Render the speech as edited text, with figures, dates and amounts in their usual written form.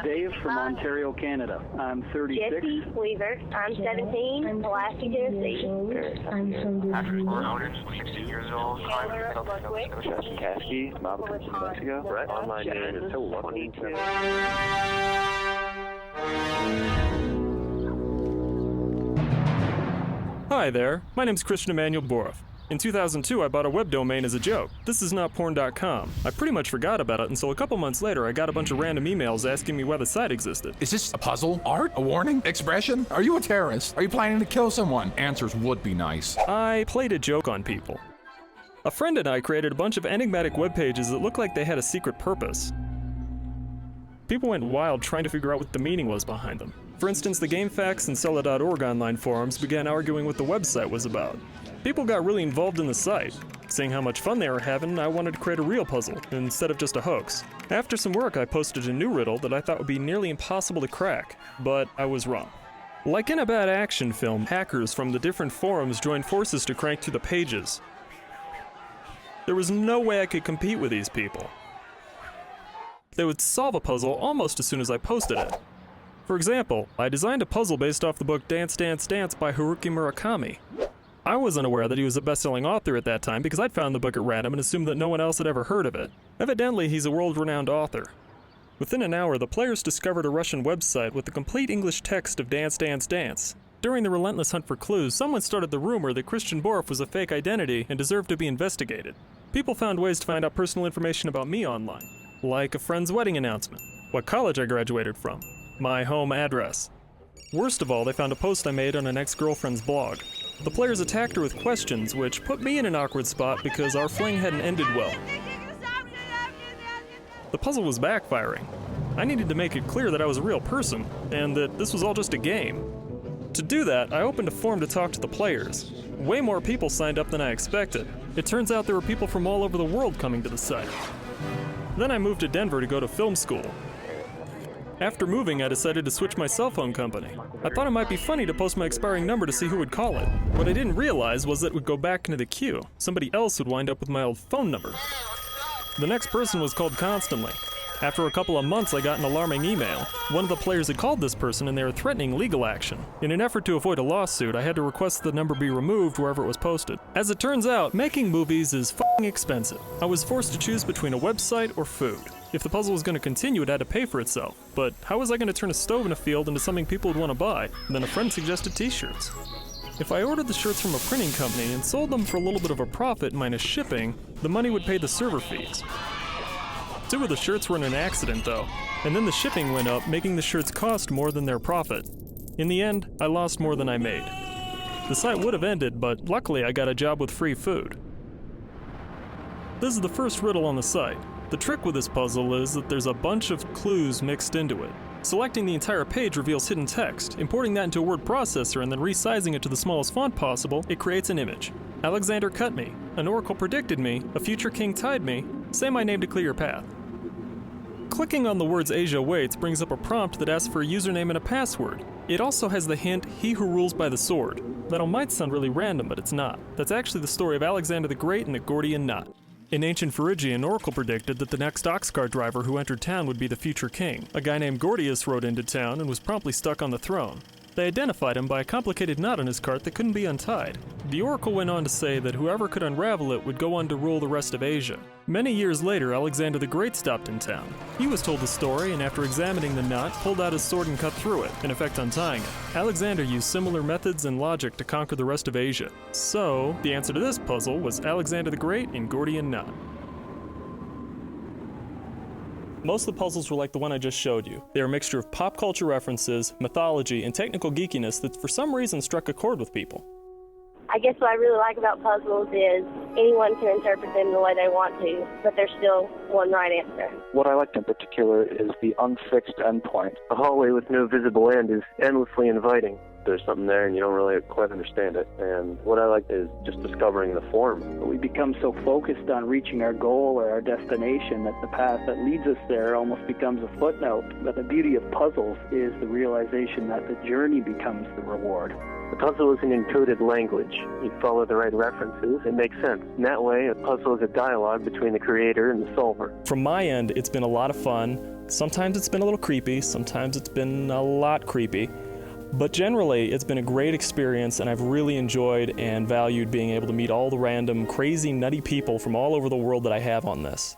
Dave from Ontario, Canada. I'm 36. Jesse Weaver. I'm 17. Pulaski, Tennessee. Patrick Owner, 16 years old. Taylor Ludwig. Justin Caskey, Malcolm, New Mexico. Brett, online name is 22. Hi there, my name's Christian Emmanuel Boroff. In 2002, I bought a web domain as a joke, Thisisnotporn.com. I pretty much forgot about it until a couple months later I got a bunch of random emails asking me why the site existed. Is this a puzzle? Art? A warning? Expression? Are you a terrorist? Are you planning to kill someone? Answers would be nice. I played a joke on people. A friend and I created a bunch of enigmatic web pages that looked like they had a secret purpose. People went wild trying to figure out what the meaning was behind them. For instance, the GameFAQs and Seller.org online forums began arguing what the website was about. People got really involved in the site. Seeing how much fun they were having, I wanted to create a real puzzle, instead of just a hoax. After some work, I posted a new riddle that I thought would be nearly impossible to crack, but I was wrong. Like in a bad action film, hackers from the different forums joined forces to crank through the pages. There was no way I could compete with these people. They would solve a puzzle almost as soon as I posted it. For example, I designed a puzzle based off the book Dance, Dance, Dance by Haruki Murakami. I wasn't aware that he was a best-selling author at that time because I'd found the book at random and assumed that no one else had ever heard of it. Evidently, he's a world-renowned author. Within an hour, the players discovered a Russian website with the complete English text of Dance, Dance, Dance. During the relentless hunt for clues, someone started the rumor that Christian Boroff was a fake identity and deserved to be investigated. People found ways to find out personal information about me online, like a friend's wedding announcement, what college I graduated from, my home address. Worst of all, they found a post I made on an ex-girlfriend's blog. The players attacked her with questions, which put me in an awkward spot because our fling hadn't ended well. The puzzle was backfiring. I needed to make it clear that I was a real person, and that this was all just a game. To do that, I opened a forum to talk to the players. Way more people signed up than I expected. It turns out there were people from all over the world coming to the site. Then I moved to Denver to go to film school. After moving, I decided to switch my cell phone company. I thought it might be funny to post my expiring number to see who would call it. What I didn't realize was that it would go back into the queue. Somebody else would wind up with my old phone number. The next person was called constantly. After a couple of months, I got an alarming email. One of the players had called this person and they were threatening legal action. In an effort to avoid a lawsuit, I had to request the number be removed wherever it was posted. As it turns out, making movies is f***ing expensive. I was forced to choose between a website or food. If the puzzle was going to continue, it had to pay for itself. But how was I going to turn a stove in a field into something people would want to buy? And then a friend suggested t-shirts. If I ordered the shirts from a printing company and sold them for a little bit of a profit minus shipping, the money would pay the server fees. 2 of the shirts were in an accident though, and then the shipping went up, making the shirts cost more than their profit. In the end, I lost more than I made. The site would have ended, but luckily I got a job with free food. This is the first riddle on the site. The trick with this puzzle is that there's a bunch of clues mixed into it. Selecting the entire page reveals hidden text. Importing that into a word processor and then resizing it to the smallest font possible, it creates an image. Alexander cut me, an oracle predicted me, a future king tied me, say my name to clear your path. Clicking on the words Asia waits brings up a prompt that asks for a username and a password. It also has the hint, he who rules by the sword. That all might sound really random, but it's not. That's actually the story of Alexander the Great and the Gordian knot. In ancient Phrygia, an oracle predicted that the next ox cart driver who entered town would be the future king. A guy named Gordius rode into town and was promptly stuck on the throne. They identified him by a complicated knot on his cart that couldn't be untied. The oracle went on to say that whoever could unravel it would go on to rule the rest of Asia. Many years later, Alexander the Great stopped in town. He was told the story and after examining the knot, pulled out his sword and cut through it, in effect untying it. Alexander used similar methods and logic to conquer the rest of Asia. So, the answer to this puzzle was Alexander the Great and Gordian knot. Most of the puzzles were like the one I just showed you. They are a mixture of pop culture references, mythology, and technical geekiness that for some reason struck a chord with people. I guess what I really like about puzzles is anyone can interpret them the way they want to, but there's still one right answer. What I liked in particular is the unfixed endpoint. A hallway with no visible end is endlessly inviting. There's something there and you don't really quite understand it. And what I like is just discovering the form. We become so focused on reaching our goal or our destination that the path that leads us there almost becomes a footnote. But the beauty of puzzles is the realization that the journey becomes the reward. The puzzle is an encoded language. You follow the right references, it makes sense. In that way, a puzzle is a dialogue between the creator and the solver. From my end, it's been a lot of fun. Sometimes it's been a little creepy, sometimes it's been a lot creepy. But generally, it's been a great experience, and I've really enjoyed and valued being able to meet all the random, crazy, nutty people from all over the world that I have on this.